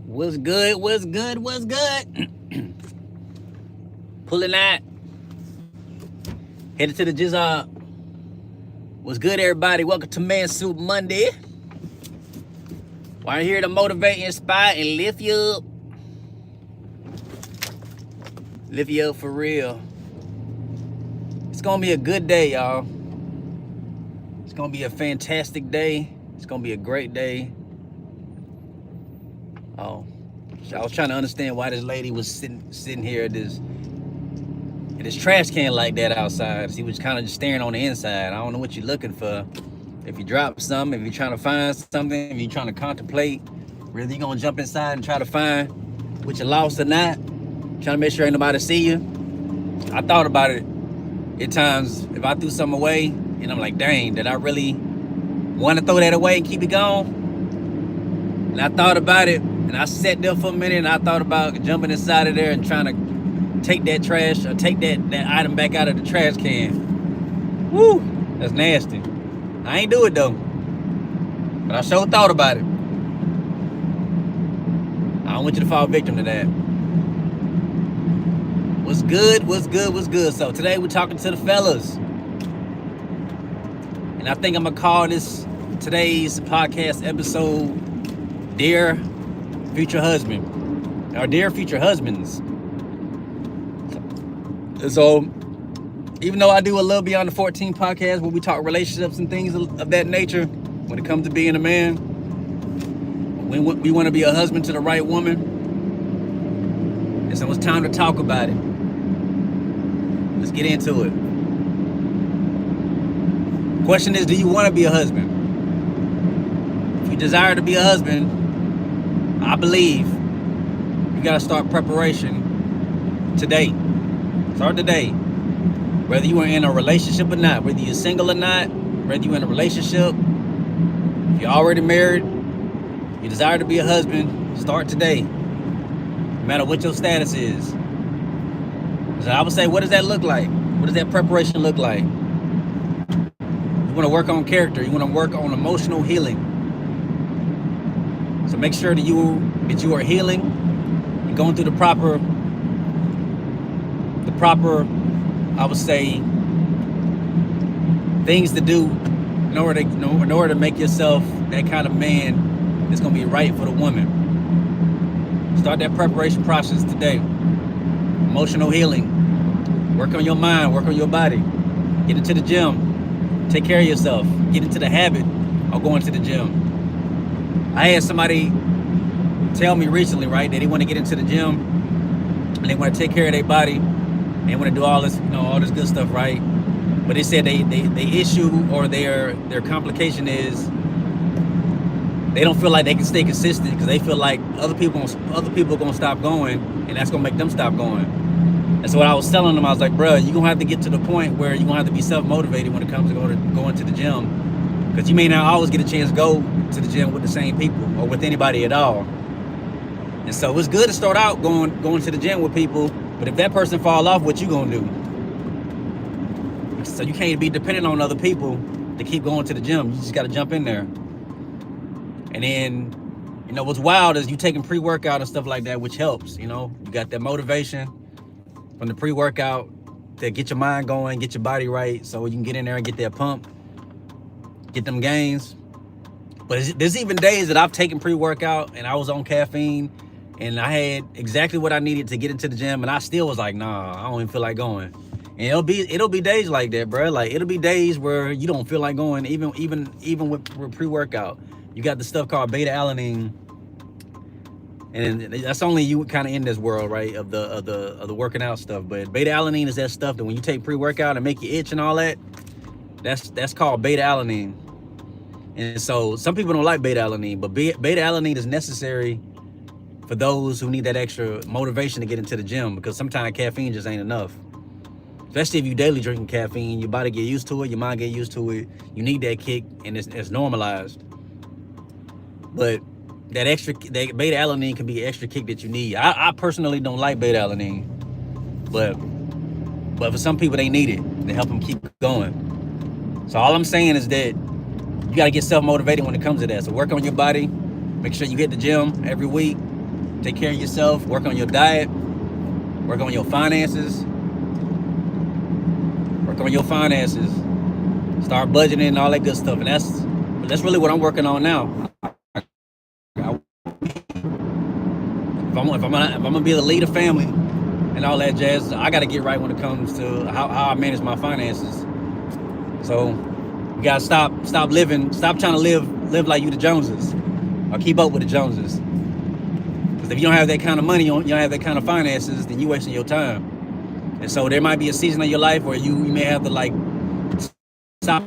What's good? What's good? What's good? Pulling out. Headed to the Jizzard. What's good, everybody? Welcome to Mansuit Monday. We're here to motivate, inspire, and lift you up. Lift you up for real. It's gonna be a good day, y'all. It's gonna be a fantastic day. It's gonna be a great day. Oh, I was trying to understand why this lady was sitting here at this trash can like that outside. She was kind of just staring on the inside. I don't know what you're looking for. If you drop something, if you're trying to find something, if you're trying to contemplate whether you're gonna jump inside and try to find what you lost or not, trying to make sure ain't nobody see you. I thought about it at times. If I threw something away and I'm like, dang, did I really want to throw that away and keep it gone? And I thought about it, and I sat there for a minute, and I thought about jumping inside of there and trying to take that trash or take that item back out of the trash can. Woo, that's nasty. I ain't do it though, but I sure thought about it. I don't want you to fall victim to that. What's good? What's good? What's good? So today we're talking to the fellas, and I think I'm gonna call today's podcast episode "Dear Future Husband" or "Dear Future Husbands." So, even though I do a little Beyond the 14 podcast where we talk relationships and things of that nature, when it comes to being a man, we want to be a husband to the right woman. And so it's time to talk about it. Let's get into it. Question is, do you want to be a husband? If you desire to be a husband, I believe you got to start preparation today. Start today. Whether you are in a relationship or not, whether you're single or not, whether you're in a relationship, if you're already married, you desire to be a husband, start today. No matter what your status is. So I would say, what does that look like? What does that preparation look like? You want to work on character. You want to work on emotional healing. So make sure that you are healing and going through the proper, I would say, things to do in order to make yourself that kind of man that's gonna be right for the woman. Start that preparation process today. Emotional healing. Work on your mind, work on your body. Get into the gym. Take care of yourself. Get into the habit of going to the gym. I had somebody tell me recently, right, that they want to get into the gym and they want to take care of their body. They want to do all this, all this good stuff, right? But they said they issue or their complication is they don't feel like they can stay consistent because they feel like other people are gonna stop going, and that's gonna make them stop going. And so what I was telling them, I was like, bro, you're gonna have to get to the point where you're gonna have to be self-motivated when it comes to going to the gym, because you may not always get a chance to go to the gym with the same people or with anybody at all. And so it's good to start out going to the gym with people. But if that person fall off, what you gonna do? So you can't be dependent on other people to keep going to the gym. You just gotta jump in there. And then, what's wild is you taking pre-workout and stuff like that, which helps. You got that motivation from the pre-workout to get your mind going, get your body right, so you can get in there and get that pump, get them gains. But there's even days that I've taken pre-workout and I was on caffeine and I had exactly what I needed to get into the gym, and I still was like, nah, I don't even feel like going. And it'll be days like that, bro. Like, it'll be days where you don't feel like going, even with pre-workout. You got the stuff called beta alanine, and that's only you kind of in this world, right? Of the working out stuff. But beta alanine is that stuff that when you take pre-workout and make you itch and all that, that's called beta alanine. And so some people don't like beta alanine, but beta alanine is necessary for those who need that extra motivation to get into the gym, because sometimes caffeine just ain't enough. Especially if you daily drinking caffeine, your body get used to it, your mind get used to it. You need that kick, and it's normalized. But that beta alanine can be an extra kick that you need. I personally don't like beta alanine, but for some people they need it to help them keep going. So all I'm saying is that you got to get self-motivated when it comes to that. So work on your body. Make sure you hit the gym every week. Take care of yourself. Work on your diet. Work on your finances. Work on your finances. Start budgeting and all that good stuff. And that's really what I'm working on now. If I'm gonna be the lead of family and all that jazz, I got to get right when it comes to how I manage my finances. So you gotta stop trying to live like you the Joneses, or keep up with the Joneses. Because if you don't have that kind of money, you don't have that kind of finances, then you wasting your time. And so there might be a season of your life where you may have to like stop.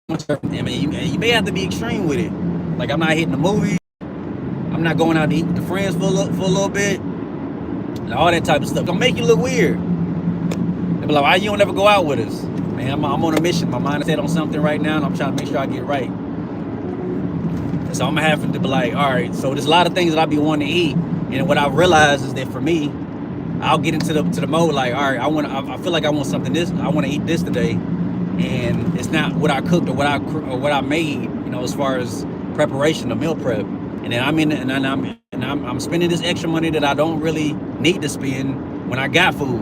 I mean, you may have to be extreme with it. Like, I'm not hitting the movie. I'm not going out to eat with the friends for a little bit. And all that type of stuff. Don't make you look weird. They be like, why you don't ever go out with us? Man, I'm on a mission. My mind is set on something right now, and I'm trying to make sure I get it right. And so I'm having to be like, all right, so there's a lot of things that I be wanting to eat. And what I realize is that for me, I'll get into the mode like, all right, I feel like I want something I want to eat this today. And it's not what I cooked or what I made, as far as preparation, the meal prep. And then I'm spending this extra money that I don't really need to spend when I got food.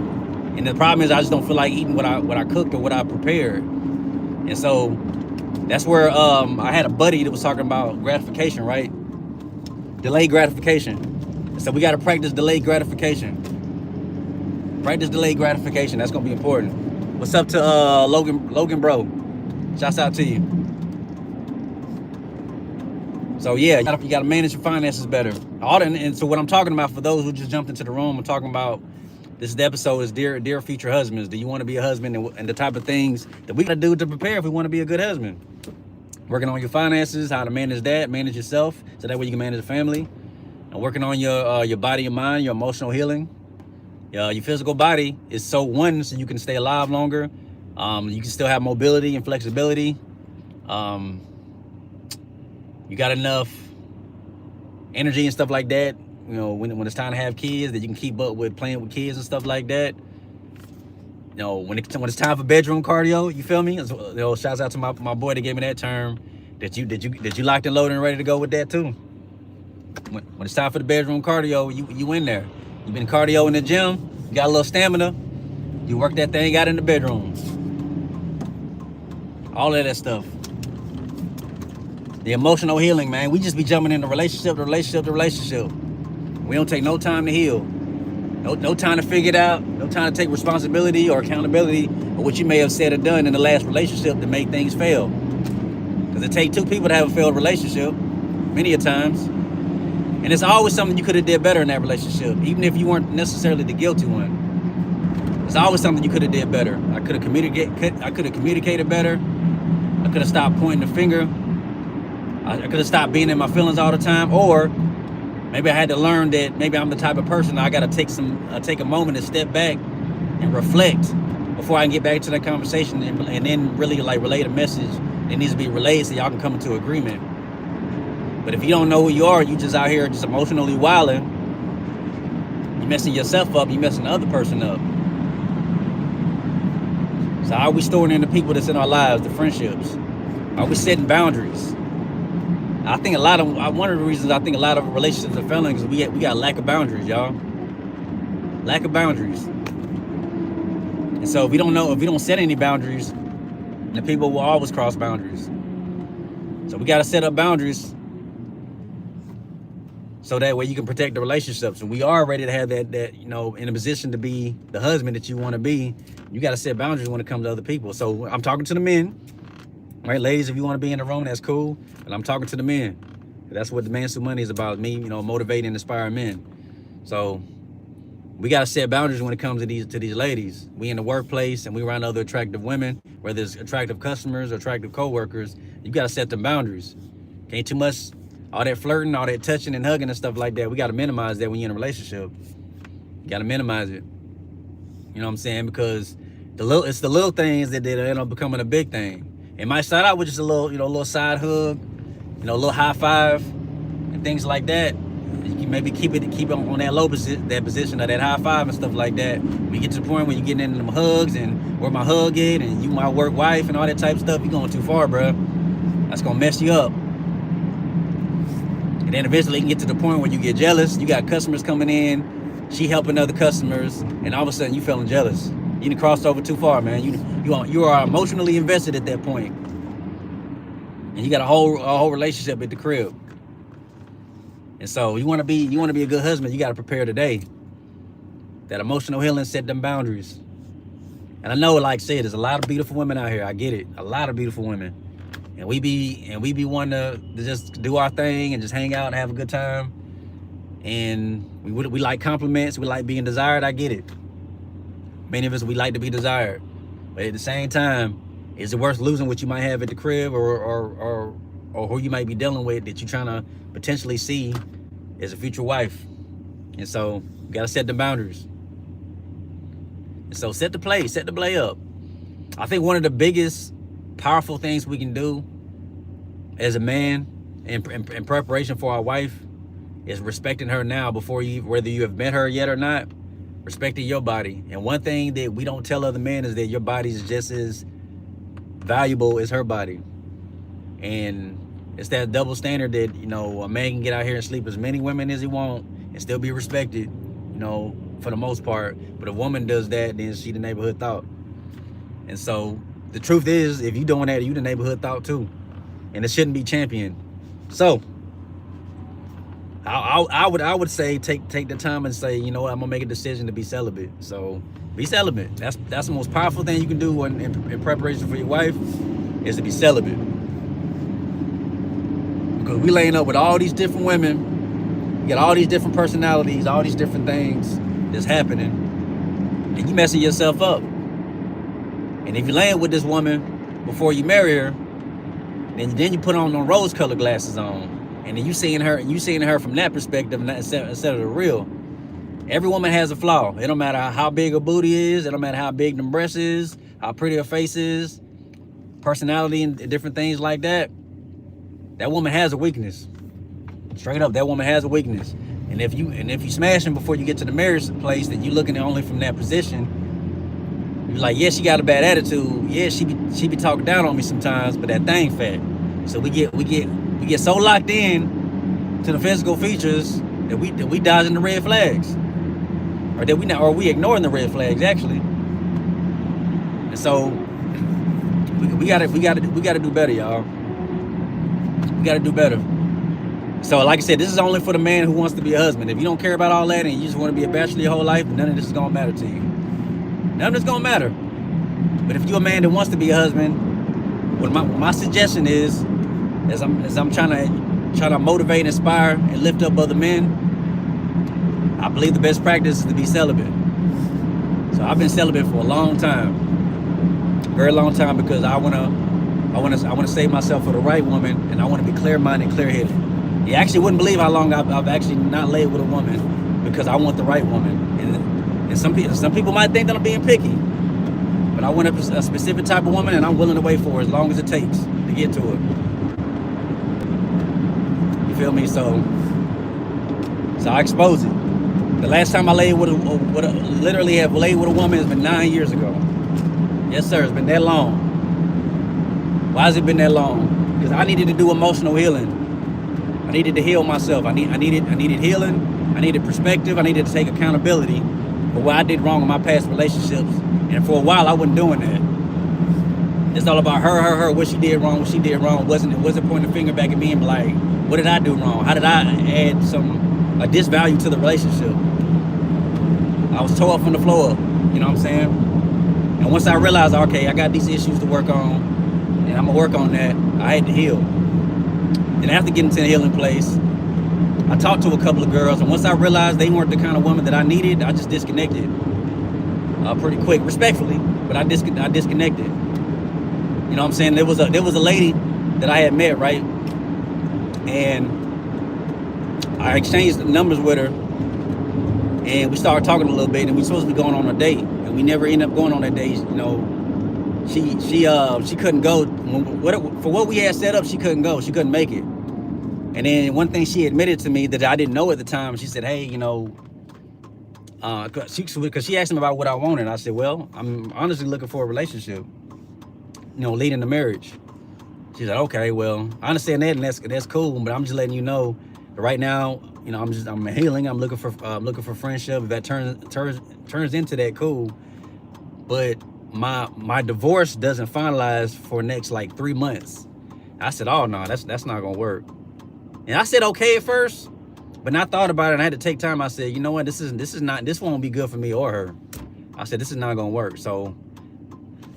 And the problem is I just don't feel like eating what I cooked or what I prepared. And so that's where I had a buddy that was talking about gratification, right? Delayed gratification. So we got to practice delayed gratification. Practice delayed gratification. That's gonna be important. What's up to Logan bro? Shouts out to you. So yeah, you gotta manage your finances better. And so what I'm talking about, for those who just jumped into the room, I'm talking about, this episode is dear future husbands. Do you want to be a husband, and the type of things that we gotta do to prepare if we want to be a good husband? Working on your finances, how to manage that, manage yourself, so that way you can manage the family, and working on your body and mind, your emotional healing. Your physical body is so you can stay alive longer. You can still have mobility and flexibility. You got enough energy and stuff like that. When it's time to have kids, that you can keep up with playing with kids and stuff like that. When it's time for bedroom cardio, you feel me? Shouts out to my boy that gave me that term. That you locked and loaded and ready to go with that too. When it's time for the bedroom cardio, you in there. You've been cardio in the gym, you got a little stamina, you work that thing out in the bedroom. All of that stuff. The emotional healing, man. We just be jumping into relationship to relationship. We don't take no time to heal. No time to figure it out. No time to take responsibility or accountability of what you may have said or done in the last relationship to make things fail. Because it takes two people to have a failed relationship, many a times. And it's always something you could have did better in that relationship, even if you weren't necessarily the guilty one. It's always something you could have did better. I could have communicated better. I could have stopped pointing the finger. I could have stopped being in my feelings all the time. Or maybe I had to learn that maybe I'm the type of person I got to take a moment to step back and reflect before I can get back to that conversation and then really like relay a message that needs to be relayed so y'all can come into agreement. But if you don't know who you are, you just out here just emotionally wilding, you messing yourself up, you messing the other person up. So how are we storing in the people that's in our lives, the friendships? Are we setting boundaries? I think one of the reasons I think a lot of relationships are failing is we got lack of boundaries, y'all. Lack of boundaries. And so if we don't set any boundaries, then people will always cross boundaries. So we got to set up boundaries so that way you can protect the relationships. And we are ready to have that in a position to be the husband that you want to be. You got to set boundaries when it comes to other people. So I'm talking to the men, right? Ladies, if you want to be in the room, that's cool. But I'm talking to the men. That's what the Mansuit Money is about, me, motivating and inspiring men. So we got to set boundaries when it comes to these ladies. We in the workplace and we around other attractive women, whether it's attractive customers or attractive co-workers. You got to set them boundaries. Can't too much, all that flirting, all that touching and hugging and stuff like that. We got to minimize that when you're in a relationship. You got to minimize it. You know what I'm saying? Because it's the little things that end up becoming a big thing. It might start out with just a little side hug, a little high five and things like that. You can maybe keep it on that low position, that position of that high five and stuff like that. When you get to the point where you're getting into them hugs and where my hug is and you my work wife and all that type of stuff, you're going too far, bro. That's gonna mess you up. And then eventually it can get to the point where you get jealous. You got customers coming in, she helping other customers, and all of a sudden you feeling jealous. You done crossed over too far, man. You are emotionally invested at that point, and you got a whole relationship at the crib. And so you want to be a good husband. You got to prepare today. That emotional healing, set them boundaries. And I know, like I said, there's a lot of beautiful women out here. I get it, a lot of beautiful women, and we be wanting to just do our thing and just hang out and have a good time. And we like compliments. We like being desired. I get it. Many of us, we like to be desired, but at the same time, is it worth losing what you might have at the crib or who you might be dealing with that you're trying to potentially see as a future wife? And so you gotta set the boundaries. And so set the play up. I think one of the biggest powerful things we can do as a man in preparation for our wife is respecting her now before whether you have met her yet or not, respecting your body. And one thing that we don't tell other men is that your body is just as valuable as her body. And it's that double standard that, a man can get out here and sleep as many women as he wants and still be respected, for the most part. But if a woman does that, then she the neighborhood thought. And so the truth is, if you doing that, you the neighborhood thought too. And it shouldn't be championed. So I would say take the time and say, I'm gonna make a decision to be celibate. So be celibate. That's the most powerful thing you can do in preparation for your wife, is to be celibate. Because we laying up with all these different women, you got all these different personalities, all these different things that's happening, and you messing yourself up. And if you're laying with this woman before you marry her, then you put on them rose-colored glasses on, and then you seeing her from that perspective instead of the real. Every woman has a flaw. It don't matter how big her booty is. It don't matter how big them breasts is, how pretty her face is, personality and different things like that. That woman has a weakness. Straight up, that woman has a weakness. And if you smashing before you get to the marriage place, then you looking at only from that position. You're like, yeah, she got a bad attitude. Yeah, she be talking down on me sometimes, but that thing fat. So we get so locked in to the physical features that we dodging the red flags, or we ignoring the red flags actually. And so we gotta do better, y'all. We gotta do better. So like I said, this is only for the man who wants to be a husband. If you don't care about all that and you just want to be a bachelor your whole life, none of this is gonna matter to you. None of this is gonna matter. But if you're a man that wants to be a husband, what my suggestion is, as I'm trying to motivate, inspire, and lift up other men, I believe the best practice is to be celibate. So I've been celibate for a long time, very long time, because I wanna save myself for the right woman, and I want to be clear-minded, clear-headed. You actually wouldn't believe how long I've actually not laid with a woman because I want the right woman. And some people might think that I'm being picky, but I want a specific type of woman, and I'm willing to wait for her as long as it takes to get to it. You feel me? So I expose it. The last time I laid literally have laid with a woman has been 9 years ago. Yes, sir. It's been that long. Why has it been that long? Because I needed to do emotional healing. I needed to heal myself. I needed healing. I needed perspective. I needed to take accountability for what I did wrong in my past relationships. And for a while, I wasn't doing that. It's all about her, what she did wrong, what she did wrong. It wasn't pointing the finger back at me and be like, what did I do wrong? How did I add a disvalue to the relationship? I was tore up from the floor up, you know what I'm saying? And once I realized, okay, I got these issues to work on, and I'm gonna work on that, I had to heal. And after getting to the healing place, I talked to a couple of girls, and once I realized they weren't the kind of woman that I needed, I just disconnected pretty quick, respectfully, but I disconnected. You know what I'm saying? There was a lady that I had met, right? And I exchanged numbers with her, and we started talking a little bit, and we supposed to be going on a date, and we never ended up going on that date. She couldn't go for what we had set up. She couldn't go. She couldn't make it. And then one thing she admitted to me that I didn't know at the time, she said, hey, because she asked me about what I wanted. I said, well, I'm honestly looking for a relationship, leading to marriage. She's like, okay, well, I understand that, and that's cool, but I'm just letting you know, But right now, you know, I'm healing. I'm looking for friendship. If that turns into that, cool. But my divorce doesn't finalize for next like 3 months. I said, oh no, that's not gonna work. And I said okay at first, but I thought about it and I had to take time. I said, you know what, this won't be good for me or her. I said, this is not gonna work. So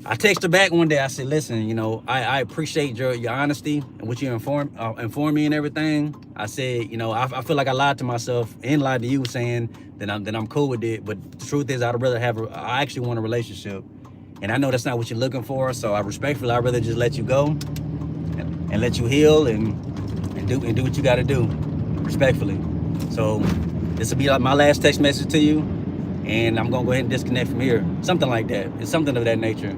I texted her back one day. I said, listen, you know, I appreciate your honesty and what you informed me and everything. I said, you know, I feel like I lied to myself and lied to you, saying that I'm cool with it. But the truth is, I actually want a relationship, and I know that's not what you're looking for. So I'd rather just let you go and let you heal and do what you got to do, respectfully. So this will be like my last text message to you, and I'm gonna go ahead and disconnect from here. Something like that. It's something of that nature.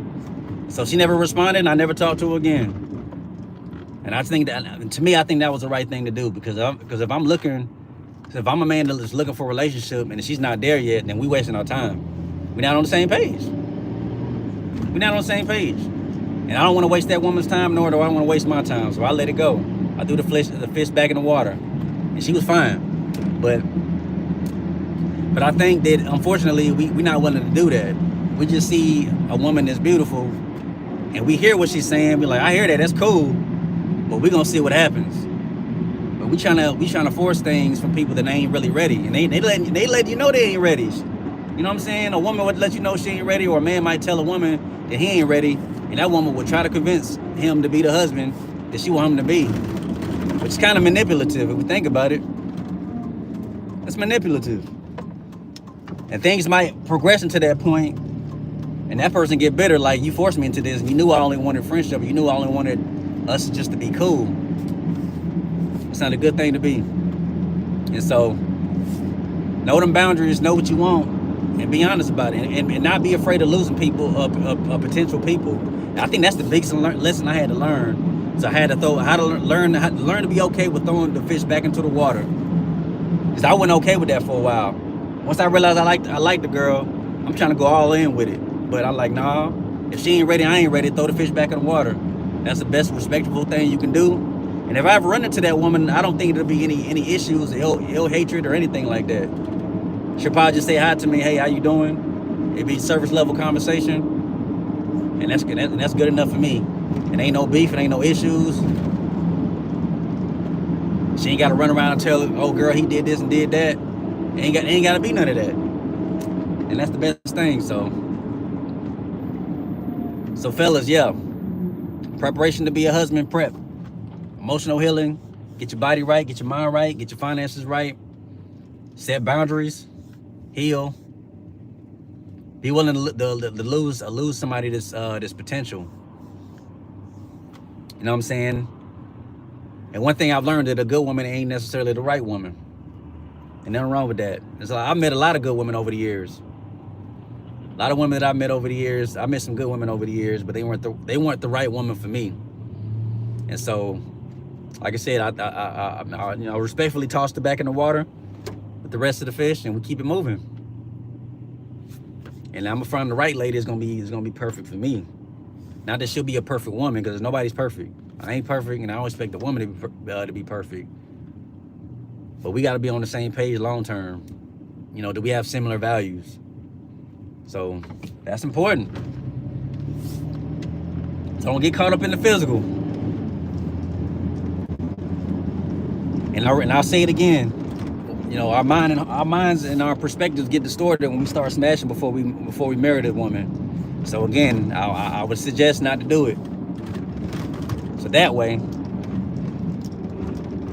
So she never responded, and I never talked to her again. And I think that was the right thing to do, because if I'm a man that's looking for a relationship and she's not there yet, then we wasting our time. We're not on the same page. And I don't want to waste that woman's time, nor do I want to waste my time. So I let it go. I threw the fish back in the water, and she was fine. But I think that unfortunately we're not willing to do that. We just see a woman that's beautiful, and we hear what she's saying. We're like, I hear that, that's cool, but we're gonna see what happens. But we trying to force things from people that ain't really ready, and they let you know they ain't ready. You know what I'm saying? A woman would let you know she ain't ready, or a man might tell a woman that he ain't ready, and that woman would try to convince him to be the husband that she want him to be. Which is kind of manipulative if we think about it. It's manipulative. And things might progress into that point, and that person get bitter, like, you forced me into this, and you knew I only wanted friendship, you knew I only wanted us just to be cool. It's not a good thing to be. And so, know them boundaries, know what you want, and be honest about it, and not be afraid of losing people, potential people. I think that's the biggest lesson I had to learn. So I had to learn to be okay with throwing the fish back into the water, because I wasn't okay with that for a while. Once I realized I liked the girl, I'm trying to go all in with it. But I'm like, nah, if she ain't ready, I ain't ready. Throw the fish back in the water. That's the best respectable thing you can do. And if I ever run into that woman, I don't think there'll be any issues, ill hatred, or anything like that. She'll probably just say hi to me, hey, how you doing? It'd be surface level conversation, and that's good enough for me. It ain't no beef, it ain't no issues. She ain't got to run around and tell, oh girl, he did this and did that. Ain't got to be none of that. And that's the best thing. So fellas, yeah, preparation to be a husband, prep, emotional healing, get your body right, get your mind right, get your finances right, set boundaries, heal, be willing to lose somebody that's potential. You know what I'm saying? And one thing I've learned, that a good woman ain't necessarily the right woman, and nothing wrong with that. It's like, I've met a lot of good women over the years. A lot of women that I've met over the years. I met some good women over the years, but they weren't the right woman for me. And so, like I said, I you know, respectfully tossed it back in the water with the rest of the fish, and we keep it moving. And I'm find the right lady is gonna be perfect for me. Not that she'll be a perfect woman, because nobody's perfect. I ain't perfect, and I don't expect a woman to be perfect. But we got to be on the same page long term. You know, do we have similar values? So that's important. So don't get caught up in the physical. And I'll say it again. You know, our minds and our perspectives get distorted when we start smashing before we marry the woman. So again, I would suggest not to do it. So that way,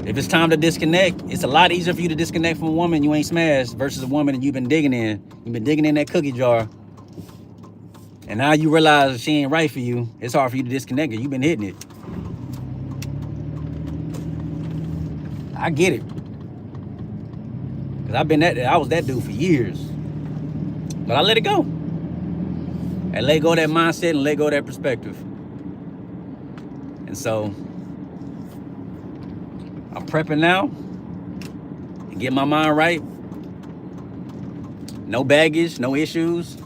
if it's time to disconnect, it's a lot easier for you to disconnect from a woman you ain't smashed versus a woman that you've been digging in. You've been digging in that cookie jar, and now you realize she ain't right for you. It's hard for you to disconnect her. You've been hitting it. I get it, because I was that dude for years, but I let it go. I let go of that mindset and let go of that perspective. And so I'm prepping now and get my mind right. No baggage, no issues,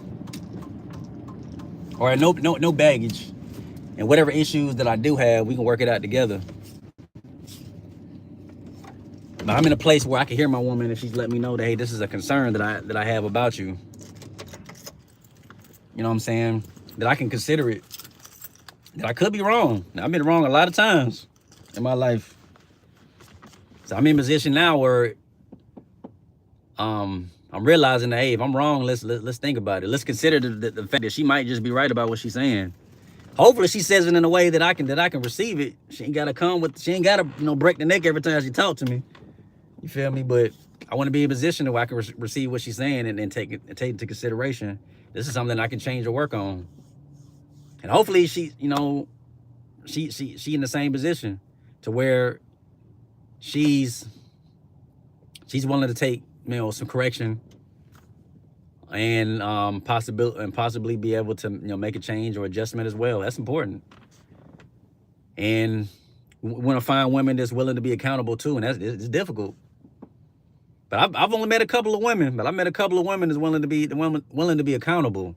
or no baggage. And whatever issues that I do have, we can work it out together. But I'm in a place where I can hear my woman if she's let me know that, hey, this is a concern that I have about you. You know what I'm saying? That I can consider it. That I could be wrong. I've been wrong a lot of times in my life. So I'm in a position now where I'm realizing that, hey, if I'm wrong, let's think about it. Let's consider the fact that she might just be right about what she's saying. Hopefully she says it in a way that I can receive it. She ain't gotta break the neck every time she talk to me. You feel me? But I want to be in a position where I can receive what she's saying and take into consideration. This is something I can change or work on. And hopefully she in the same position to where she's willing to take, some correction and possibly be able to, make a change or adjustment as well. That's important. And we want to find women that's willing to be accountable too, and it's difficult. But I've only met a couple of women, but I met a couple of women that's willing to be accountable,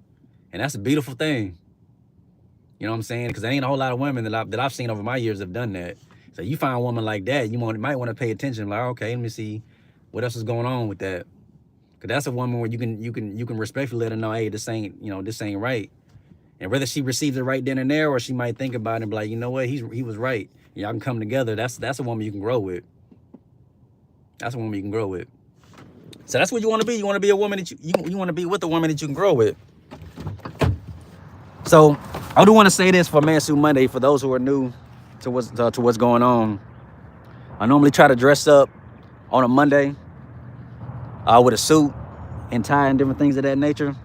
and that's a beautiful thing. You know what I'm saying? Because there ain't a whole lot of women that I've seen over my years have done that. So you find a woman like that, you might want to pay attention. Like, okay, let me see what else is going on with that. Because that's a woman where you can respectfully let her know, hey, this ain't right. And whether she receives it right then and there, or she might think about it and be like, you know what, he was right. Y'all can come together. That's a woman you can grow with. That's a woman you can grow with. So that's what you want to be. You want to be a woman that you want to be with a woman that you can grow with. So I do want to say this for Mansuit Monday, for those who are new to what's going on. I normally try to dress up on a Monday with a suit and tie and different things of that nature.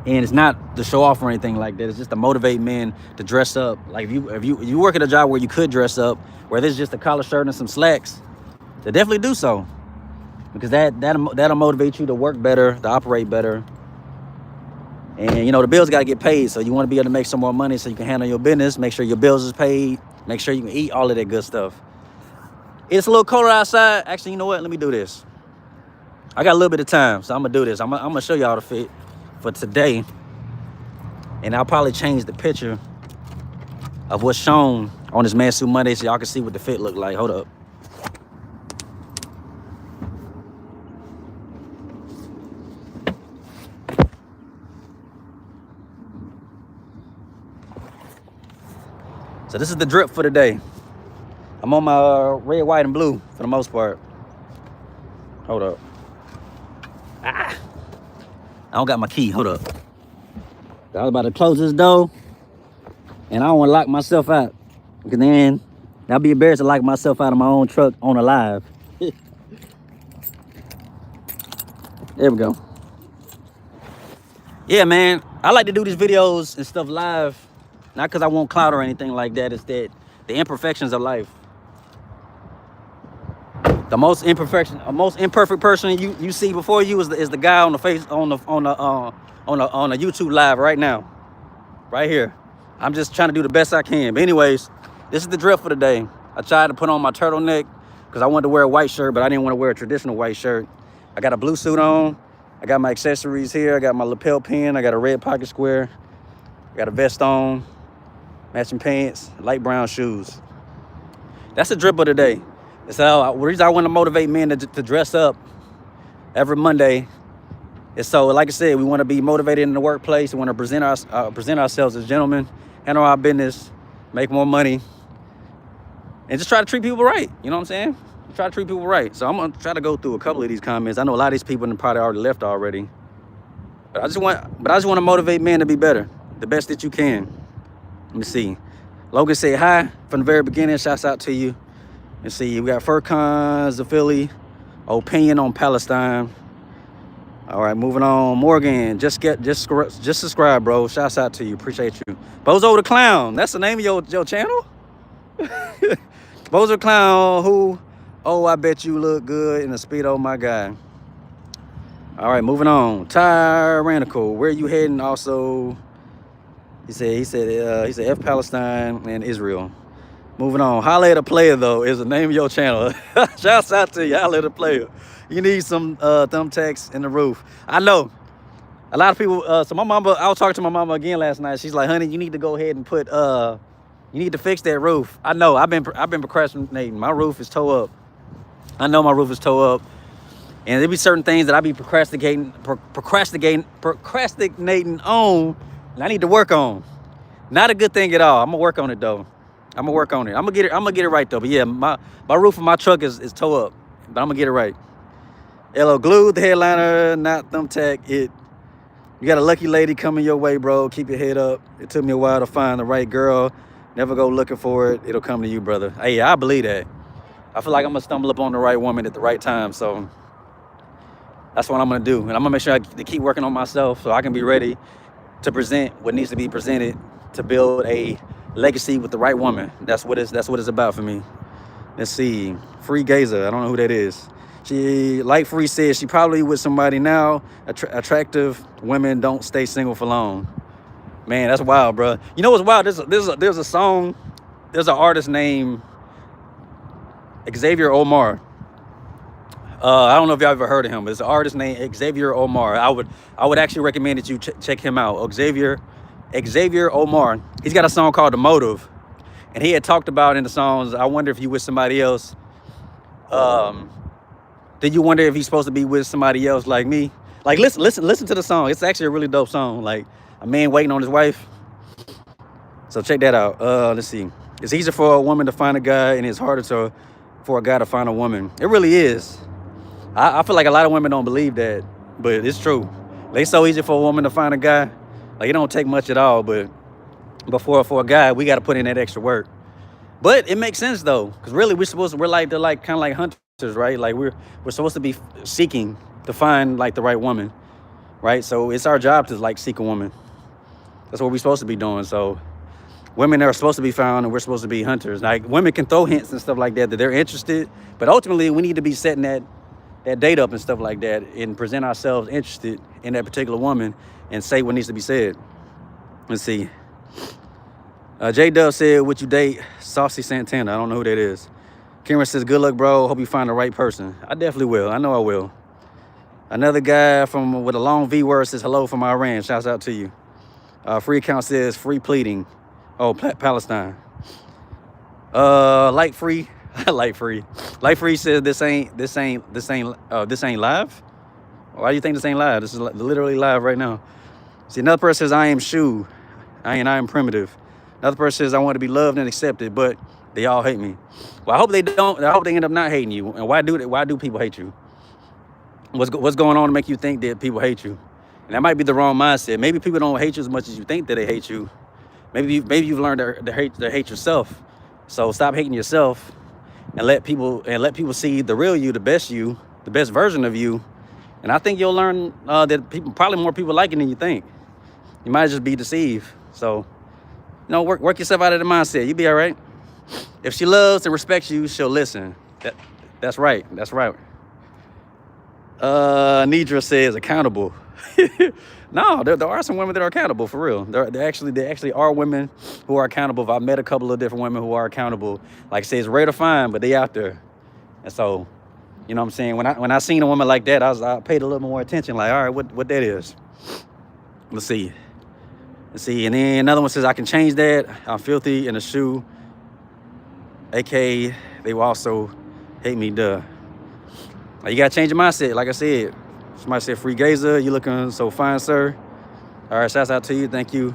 And it's not to show off or anything like that. It's just to motivate men to dress up. Like if you work at a job where you could dress up, where there's just a collar shirt and some slacks, to definitely do so. Because that'll motivate you to work better, to operate better. And the bills got to get paid, so you want to be able to make some more money so you can handle your business, make sure your bills is paid, make sure you can eat, all of that good stuff. It's a little colder outside. Actually, you know what? Let me do this. I got a little bit of time, so I'm gonna do this. I'm gonna show y'all the fit for today, and I'll probably change the picture of what's shown on this Mansuit Monday so y'all can see what the fit look like. Hold up. So this is the drip for today. I'm on my red, white, and blue for the most part. Hold up. I don't got my key. Hold up. I was about to close this door, and I don't want to lock myself out. Because then I'll be embarrassed to lock myself out of my own truck on a live. There we go. Yeah, man. I like to do these videos and stuff live. Not because I want clout or anything like that. It's that the imperfections of life. The most imperfect person you see before you is the guy on the face on a YouTube live right now, right here. I'm just trying to do the best I can. But anyways, this is the drip for the day. I tried to put on my turtleneck because I wanted to wear a white shirt, but I didn't want to wear a traditional white shirt. I got a blue suit on. I got my accessories here. I got my lapel pin. I got a red pocket square. I got a vest on. Matching pants, light brown shoes. That's the drip of the day. So the reason I want to motivate men to dress up every Monday is so, like I said, we want to be motivated in the workplace. We want to present ourselves as gentlemen, handle our business, make more money, and just try to treat people right. You know what I'm saying? Try to treat people right. So I'm gonna try to go through a couple of these comments. I know a lot of these people probably already left already, but I just want to motivate men to be better, the best that you can. Let me see. Logan said hi from the very beginning. Shouts out to you. Let's see. We got Furcons of Philly. Opinion on Palestine. All right, moving on. Morgan, just subscribe, bro. Shouts out to you. Appreciate you. Bozo the Clown. That's the name of your channel? Bozo the Clown. Who? Oh, I bet you look good in a Speedo, my guy. All right, moving on. Tyrannical. Where you heading? Also. He said F Palestine and Israel. Moving on. Holla at a Player, though, is the name of your channel. Shouts out to you. Holla at a Player. You need some thumbtacks in the roof. I know. A lot of people, so my mama, I was talking to my mama again last night. She's like, honey, you need to go ahead and put, you need to fix that roof. I know. I've been procrastinating. My roof is toe up. I know my roof is towed up, and there be certain things that I be procrastinating on, and I need to work on. Not a good thing at all. I'm gonna work on it though. I'm gonna work on it. I'm gonna get it. I'm gonna get it right though. But yeah, my roof of my truck is towed up, but I'm gonna get it right. LO Glue, the headliner, not Thumbtack. You got a lucky lady coming your way, bro. Keep your head up. It took me a while to find the right girl. Never go looking for it. It'll come to you, brother. Hey, yeah, I believe that. I feel like I'm gonna stumble upon the right woman at the right time. So that's what I'm gonna do. And I'm gonna make sure to keep working on myself so I can be ready to present what needs to be presented to build a legacy with the right woman. That's what it's about for me. Let's see. Free Gazer. I don't know who that is. She, like Free says, she probably with somebody now. Attractive women don't stay single for long. Man, that's wild, bro. You know what's wild? There's a song. There's an artist named Xavier Omar. I don't know if y'all ever heard of him. It's an artist named Xavier Omar. I would actually recommend that you check him out. Xavier Omar. He's got a song called The Motive, and he had talked about in the songs, I wonder if you with somebody else. Did you wonder if he's supposed to be with somebody else like me? Like listen to the song. It's actually a really dope song. Like a man waiting on his wife. So check that out. Let's see. It's easier for a woman to find a guy, and it's harder for a guy to find a woman. It really is. I feel like a lot of women don't believe that, but it's true. It's so easy for a woman to find a guy. Like it don't take much at all, but for a guy, we got to put in that extra work. But it makes sense though, because really we're kind of like hunters, right? Like we're supposed to be seeking to find like the right woman, right? So it's our job to like seek a woman. That's what we're supposed to be doing. So women are supposed to be found, and we're supposed to be hunters. Like women can throw hints and stuff like that they're interested, but ultimately we need to be setting that date up and stuff like that, and present ourselves interested in that particular woman and say what needs to be said. Let's see. J Dub said, would you date Saucy Santana? I don't know who that is. Cameron says, good luck, bro. Hope you find the right person. I definitely will. I know I will. Another guy with a long V word says, hello from Iran. Shouts out to you. Free account says, free pleading. Oh, Palestine. Like free. Like free. Like free says, this ain't live? Why do you think this ain't live? This is literally live right now. See, another person says, I am Shu. I am primitive. Another person says, I want to be loved and accepted, but they all hate me. Well, I hope they don't. I hope they end up not hating you. And why do people hate you? What's going on to make you think that people hate you? And that might be the wrong mindset. Maybe people don't hate you as much as you think that they hate you. Maybe you've learned to hate yourself. So stop hating yourself and let people see the real you, the best version of you. And I think you'll learn that probably more people like it than you think. You might just be deceived. So, work yourself out of the mindset. You'll be all right. If she loves and respects you, she'll listen. That's right. That's right. Nidra says accountable. No, there are some women that are accountable for real. There actually are women who are accountable. I've met a couple of different women who are accountable. Like I say, it's rare to find, but they out there. And so, you know what I'm saying? When I seen a woman like that, I paid a little more attention. Like, all right, what that is. Let's see. And then another one says, I can change that. I'm filthy in a shoe. AKA, they will also hate me, duh. You gotta change your mindset, like I said. Somebody said, free Gazer, you looking so fine, sir. All right, shouts out to you, thank you.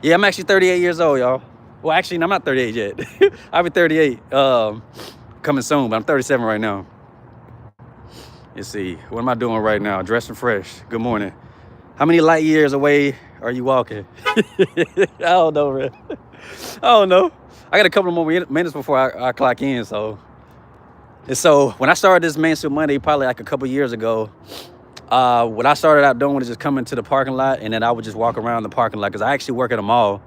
Yeah, I'm actually 38 years old, y'all. Well, actually, no, I'm not 38 yet. I'll be 38 coming soon, but I'm 37 right now. Let's see, what am I doing right now? Dressing fresh, good morning. How many light years away are you walking? I don't know, man. I don't know. I got a couple more minutes before I clock in, so. And so when I started this Mansuit Monday, probably like a couple years ago, what I started out doing was just coming to the parking lot, and then I would just walk around the parking lot, because I actually work at a mall.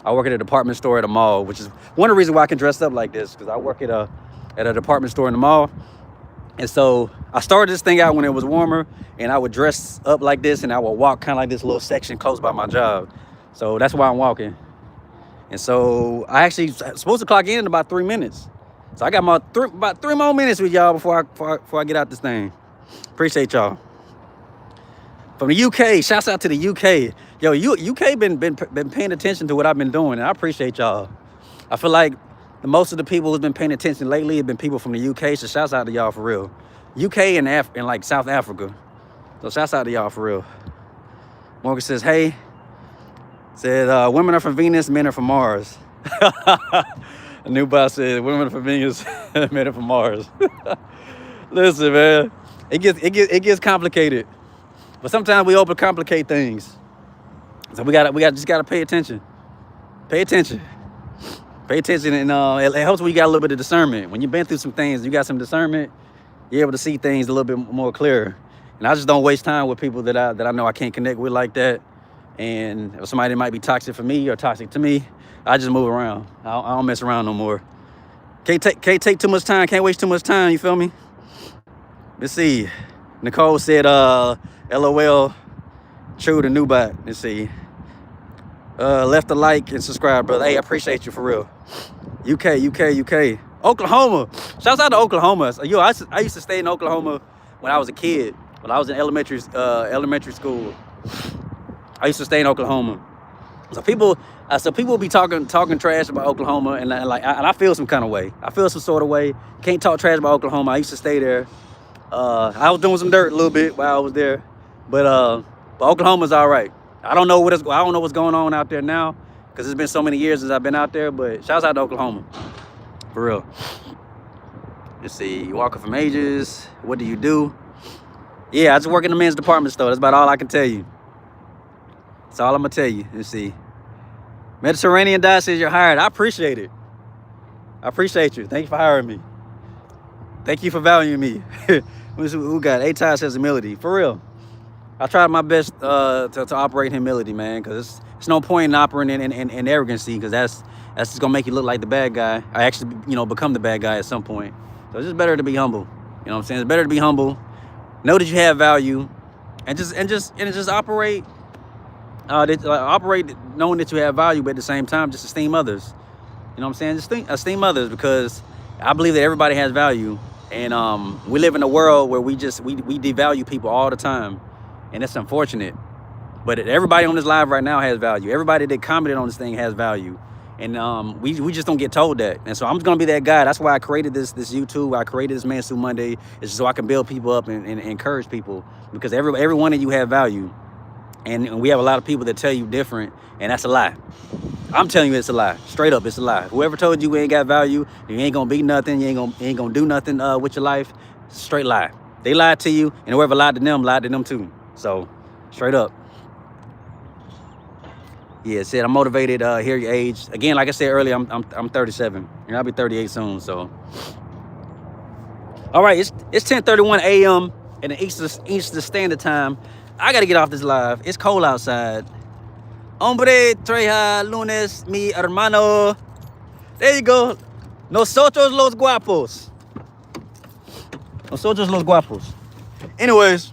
I work at a department store at a mall, which is one of the reasons why I can dress up like this, because I work at a department store in the mall. And so I started this thing out when it was warmer, and I would dress up like this, and I would walk kind of like this little section close by my job. So that's why I'm walking. And so I actually supposed to clock in about 3 minutes. So I got about 3 more minutes with y'all before I get out this thing. Appreciate y'all. From the UK, shouts out to the UK. Yo, UK been paying attention to what I've been doing, and I appreciate y'all. I feel like most of the people who's been paying attention lately have been people from the UK. So shouts out to y'all for real. UK and like South Africa. So shouts out to y'all for real. Morgan says, hey, said women are from Venus, men are from Mars. A new boss said women are from Venus, men are from Mars. Listen, man, it gets complicated, but sometimes we overcomplicate things. So we just gotta pay attention. Pay attention, and it helps when you got a little bit of discernment. When you've been through some things, you got some discernment. You're able to see things a little bit more clear. And I just don't waste time with people that I know I can't connect with like that. And if somebody that might be toxic for me or toxic to me, I just move around. I don't mess around no more. Can't take too much time. Can't waste too much time. You feel me? Let's see. Nicole said, LOL, true to new bot. Let's see. Left a like and subscribe, brother. Hey, I appreciate you for real. UK. Oklahoma. Shouts out to Oklahoma. Yo, I used to stay in Oklahoma when I was a kid. When I was in elementary school. I used to stay in Oklahoma. So people be talking trash about Oklahoma, and I feel some kind of way. I feel some sort of way. Can't talk trash about Oklahoma. I used to stay there. I was doing some dirt a little bit while I was there, but Oklahoma's all right. I don't know what's going on out there now, because it's been so many years since I've been out there. But shouts out to Oklahoma, for real. Let's see. You walking from ages. What do you do? Yeah, I just work in the men's department store. That's about all I can tell you. That's all I'm gonna tell you. Let's see. Mediterranean Dye says you're hired. I appreciate it. I appreciate you. Thank you for hiring me. Thank you for valuing me. Who got it? A-Ty says humility. For real. I tried my best to operate in humility, man, because it's no point in operating in arrogancy, because that's just gonna make you look like the bad guy. I actually, become the bad guy at some point. So it's just better to be humble. You know what I'm saying? It's better to be humble. Know that you have value, and just operate. Operate knowing that you have value, but at the same time, just esteem others. You know what I'm saying? Just esteem others, because I believe that everybody has value, and we live in a world where we devalue people all the time, and it's unfortunate. But everybody on this live right now has value. Everybody that commented on this thing has value, and we just don't get told that. And so I'm just gonna be that guy. That's why I created this YouTube. I created this Mansuit Monday, is so I can build people up and encourage people, because every one of you have value. And we have a lot of people that tell you different, and that's a lie. I'm telling you it's a lie. Straight up, it's a lie. Whoever told you ain't got value, you ain't gonna be nothing, you ain't gonna do nothing with your life, straight lie. They lied to you, and whoever lied to them too. So, straight up. Yeah, it said I'm motivated, hear your age. Again, like I said earlier, I'm 37, and I'll be 38 soon, so. All right, it's 10:31 a.m. in the Eastern Standard Time. I gotta get off this live. It's cold outside. Hombre, treja lunes, mi hermano. There you go. Nosotros los guapos. Nosotros los guapos. Anyways,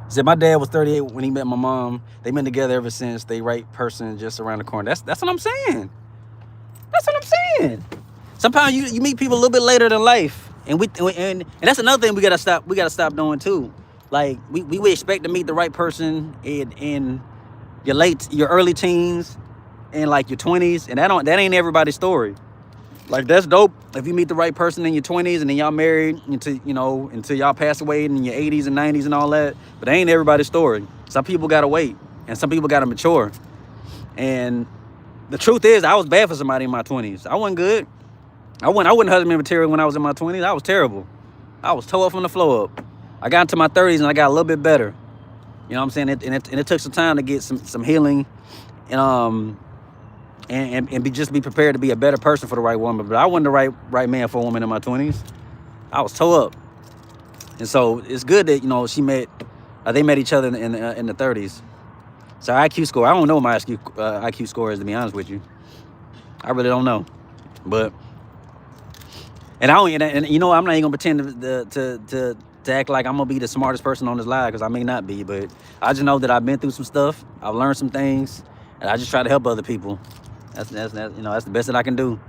said my dad was 38 when he met my mom. They've been together ever since. They right person just around the corner. That's what I'm saying. That's what I'm saying. Sometimes you meet people a little bit later than life, and that's another thing we gotta stop doing too. Like we expect to meet the right person in your early teens and like your 20s, and that ain't everybody's story. Like, that's dope if you meet the right person in your 20s and then y'all married until y'all pass away in your 80s and 90s and all that. But that ain't everybody's story. Some people gotta wait, and some people gotta mature. And the truth is, I was bad for somebody in my 20s. I wasn't good. I wasn't husband material when I was in my 20s. I was terrible. I was toe up from the floor up. I got into my 30s and I got a little bit better. You know what I'm saying? And it took some time to get some healing, and just be prepared to be a better person for the right woman. But I wasn't the right man for a woman in my 20s. I was toe up. And so it's good that they met each other in the 30s. So IQ score, I don't know what my IQ score is, to be honest with you. I really don't know. But I'm not even gonna pretend to act like I'm gonna be the smartest person on this live, because I may not be, but I just know that I've been through some stuff. I've learned some things, and I just try to help other people. That's the best that I can do.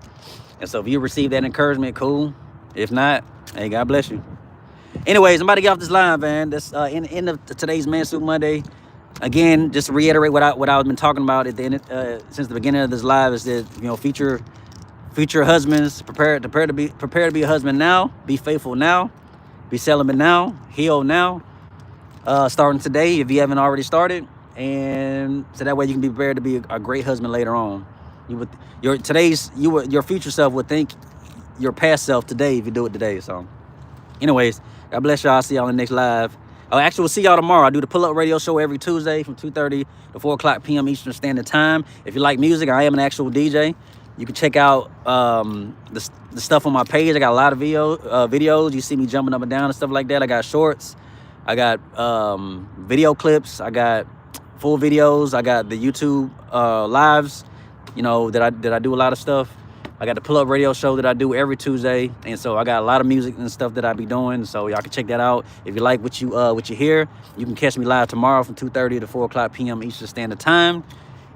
And so if you receive that encouragement, cool. If not, hey, God bless you. Anyways, I'm about to get off this line, man. That's end of today's Mansuit Monday. Again, just to reiterate what I've been talking about at the end, since the beginning of this live, is that feature Future husbands, prepare to be a husband now. Be faithful now. Be celibate now. Heal now. Starting today, if you haven't already started, and so that way you can be prepared to be a great husband later on. Your future self would thank your past self today if you do it today. So, anyways, God bless y'all. I'll see y'all in the next live. Actually, we'll see y'all tomorrow. I do the Pull-Up Radio Show every Tuesday from 2:30 to 4 o'clock p.m. Eastern Standard Time. If you like music, I am an actual DJ. You can check out the stuff on my page. I got a lot of videos. You see me jumping up and down and stuff like that. I got shorts. I got video clips. I got full videos. I got the YouTube lives, that I do a lot of stuff. I got the Pull-Up Radio Show that I do every Tuesday, and so I got a lot of music and stuff that I be doing. So y'all can check that out. If you like what you hear, you can catch me live tomorrow from 2:30 to 4 o'clock p.m. Eastern Standard Time,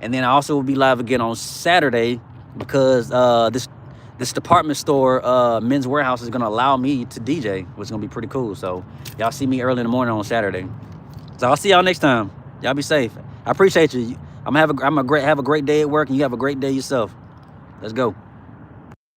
and then I also will be live again on Saturday because this department store Men's Warehouse is gonna allow me to DJ, which is gonna be pretty cool. So y'all see me early in the morning on Saturday. So I'll see y'all next time. Y'all be safe. I appreciate you. Have a great day at work, and you have a great day yourself. Let's go.